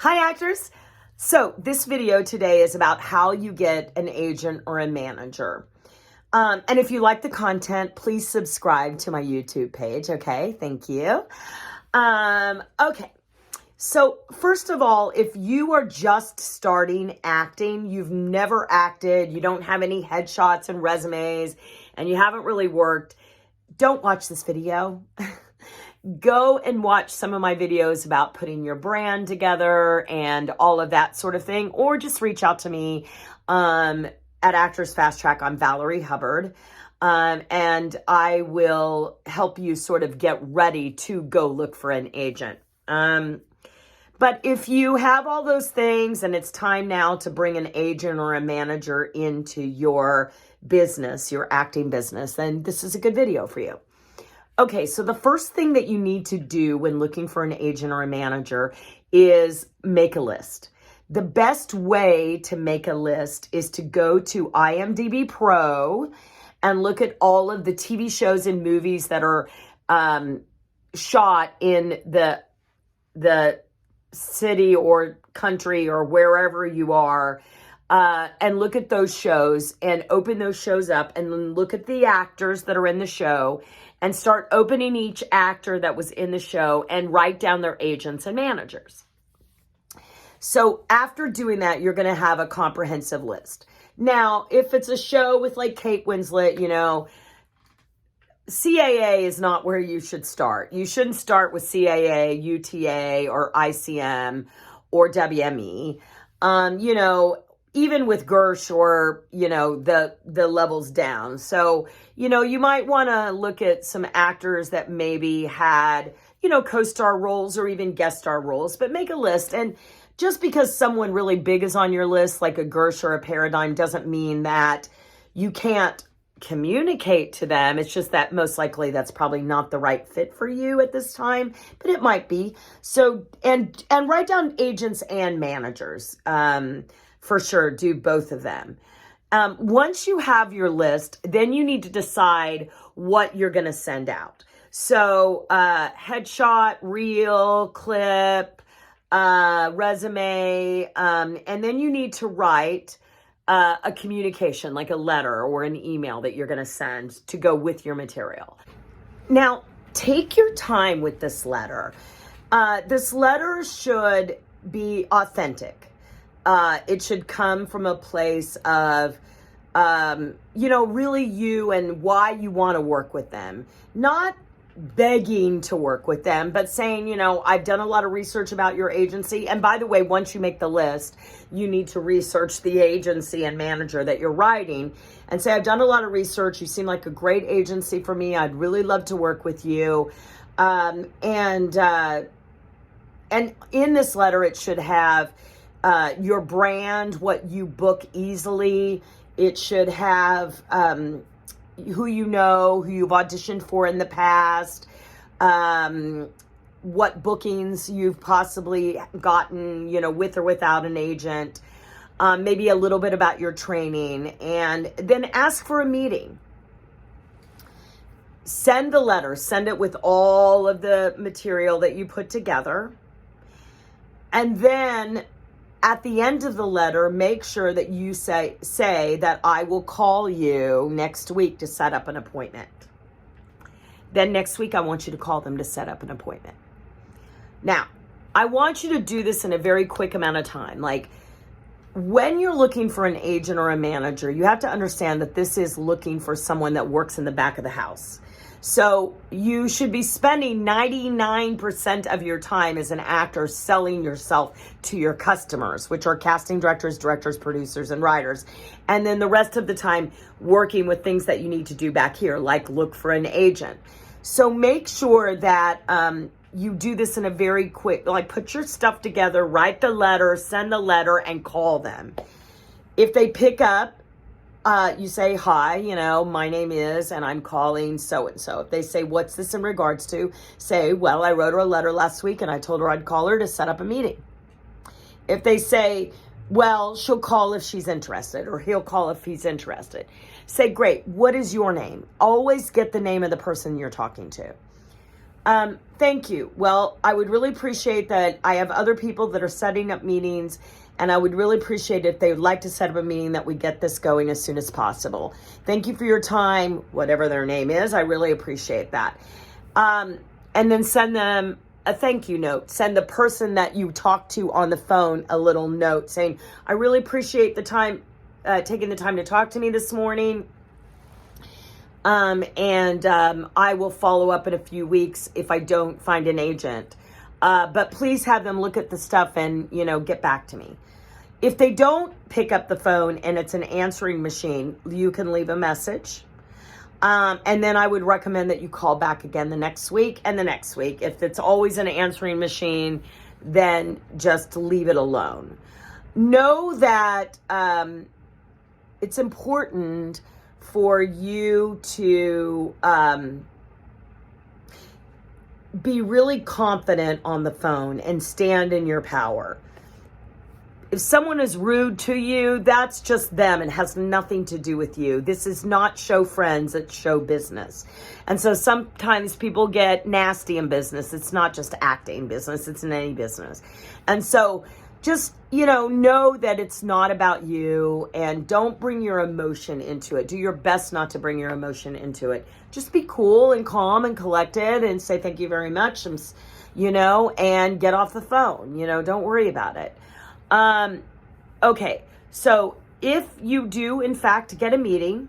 Hi actors. So this video today is about how you get an agent or a manager. And if you like the content, please subscribe to my YouTube page. Okay, thank you. Okay, so first of all, if you are just starting acting, you've never acted, you don't have any headshots and resumes, and you haven't really worked, don't watch this video. Go and watch some of my videos about putting your brand together and all of that sort of thing, or just reach out to me at Actors Fast Track. I'm Valerie Hubbard, and I will help you sort of get ready to go look for an agent. But if you have all those things and it's time now to bring an agent or a manager into your business, your acting business, then this is a good video for you. Okay, so the first thing that you need to do when looking for an agent or a manager is make a list. The best way to make a list is to go to IMDb Pro and look at all of the TV shows and movies that are shot in the city or country or wherever you are, and look at those shows and open those shows up and then look at the actors that are in the show and start opening each actor that was in the show and write down their agents and managers. So after doing that, you're going to have a comprehensive list. Now, if it's a show with like Kate Winslet, you know, CAA is not where you should start. You shouldn't start with CAA, UTA, or ICM, or WME. You know, even with Gersh or, you know, the levels down. So, you know, you might want to look at some actors that maybe had, you know, co-star roles or even guest star roles, but make a list. And just because someone really big is on your list, like a Gersh or a Paradigm, doesn't mean that you can't communicate to them. It's just that most likely that's probably not the right fit for you at this time, but it might be. So, and write down agents and managers. For sure, do both of them. Once you have your list, then you need to decide what you're going to send out. So headshot, reel, clip, resume, and then you need to write a communication, like a letter or an email that you're going to send to go with your material. Now, take your time with this letter. This letter should be authentic. It should come from a place of, you know, really you and why you want to work with them. Not begging to work with them, but saying, you know, I've done a lot of research about your agency. And by the way, once you make the list, you need to research the agency and manager that you're writing and say, I've done a lot of research. You seem like a great agency for me. I'd really love to work with you. And in this letter, it should have your brand, what you book easily. It should have who you know, who you've auditioned for in the past, what bookings you've possibly gotten, you know, with or without an agent, maybe a little bit about your training, and then ask for a meeting. Send the letter, send it with all of the material that you put together, and then at the end of the letter, make sure that you say that I will call you next week to set up an appointment. Then next week, I want you to call them to set up an appointment. Now, I want you to do this in a very quick amount of time. Like, when you're looking for an agent or a manager, you have to understand that this is looking for someone that works in the back of the house. So you should be spending 99% of your time as an actor selling yourself to your customers, which are casting directors, producers, and writers. And then the rest of the time working with things that you need to do back here, like look for an agent. So make sure that you do this in a very quick, like put your stuff together, write the letter, send the letter, and call them. If they pick up, you say, hi, you know, my name is, and I'm calling so-and-so. If they say, what's this in regards to? Say, well, I wrote her a letter last week and I told her I'd call her to set up a meeting. If they say, well, she'll call if she's interested, or he'll call if he's interested. Say, great, what is your name? Always get the name of the person you're talking to. Thank you. Well, I would really appreciate that. I have other people that are setting up meetings, and I would really appreciate if they would like to set up a meeting that we get this going as soon as possible. Thank you for your time, whatever their name is. I really appreciate that. And then send them a thank you note. Send the person that you talked to on the phone a little note saying, I really appreciate the time, taking the time to talk to me this morning. I will follow up in a few weeks if I don't find an agent. But please have them look at the stuff and, get back to me. If they don't pick up the phone and it's an answering machine, you can leave a message. And then I would recommend that you call back again the next week and the next week. If it's always an answering machine, then just leave it alone. Know that it's important for you to be really confident on the phone and stand in your power. If someone is rude to you, that's just them. It has nothing to do with you. This is not show friends, it's show business. And so sometimes people get nasty in business. It's not just acting business, it's in any business. And so just, know that it's not about you, and don't bring your emotion into it. Do your best not to bring your emotion into it. Just be cool and calm and collected and say thank you very much, and get off the phone. Don't worry about it. Okay, so if you do, in fact, get a meeting,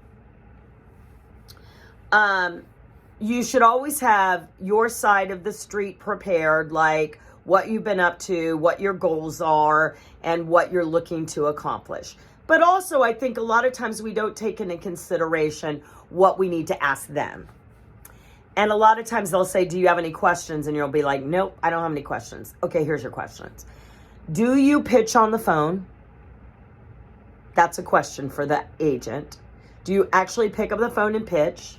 you should always have your side of the street prepared, like what you've been up to, what your goals are, and what you're looking to accomplish. But also, I think a lot of times we don't take into consideration what we need to ask them. And a lot of times they'll say, do you have any questions? And you'll be like, nope, I don't have any questions. Okay, here's your questions. Do you pitch on the phone? That's a question for the agent. Do you actually pick up the phone and pitch?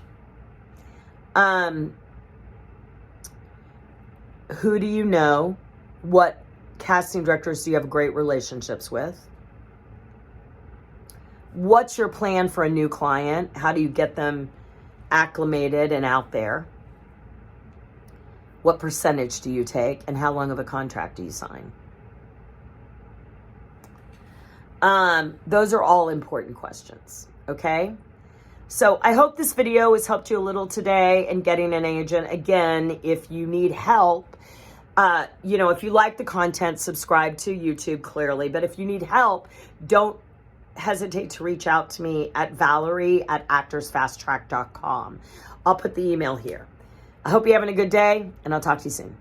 Who do you know? What casting directors do you have great relationships with? What's your plan for a new client? How do you get them acclimated and out there? What percentage do you take? And how long of a contract do you sign? Those are all important questions, okay? So I hope this video has helped you a little today in getting an agent. Again, if you need help, if you like the content, subscribe to YouTube clearly. But if you need help, don't hesitate to reach out to me at Valerie@actorsfasttrack.com. I'll put the email here. I hope you're having a good day, and I'll talk to you soon.